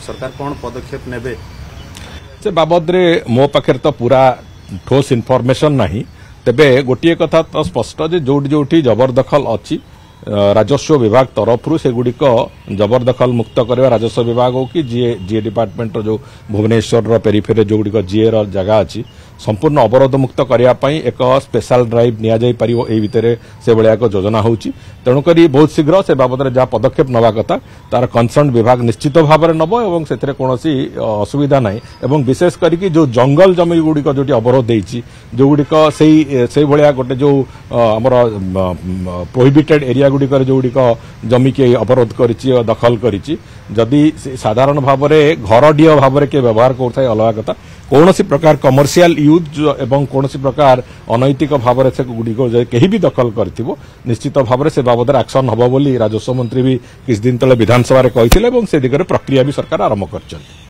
सरकार कौन पदक्षेप नेबे से बाबद रे मो पाखे तो पूरा ठोस इनफॉरमेशन नहीं तेबे गोटे कथा तो स्पष्ट जे जोटी जोटी जबरदखल अच्छी राजस्व विभाग तरफ से गुड़िक जबरदखल मुक्त करवा राजस्व विभाग हो कि जीए डिपार्टमेंट जो भुवनेश्वर पेरिफेरी जो गुड़िक जीए जगह अच्छी संपूर्ण अवरोध मुक्त करने एक स्पेशल ड्राइव नि भितर से भाया एक योजना होची तेणुक बहुत शीघ्र से बाबद जहाँ पदक्षेप नवा कथा तार कंसर्न विभाग निश्चित भाव में नब और से कौन असुविधा ना और विशेष करके जो जंगल जमी गुड़िक जो अवरोध होती जो गुड़िक से भाया गोटे जो आमर प्रोहिबिटेड एरिया गुड़िक जो गुड़िक जमी के अवरोध कर दखल करी साधारण भाव में घरडीह भाव में किए व्यवहार करता अलग कथा कौन प्रकार कमर्शियल यूज एवं कौन प्रकार अनैतिक भाव में से गुड़िक कहीं भी दखल कर निश्चित भाव में से बाबद एक्शन हम बोली राजस्व मंत्री भी किछ दिन तले विधानसभा कही से दिगरे प्रक्रिया भी सरकार आरंभ कर।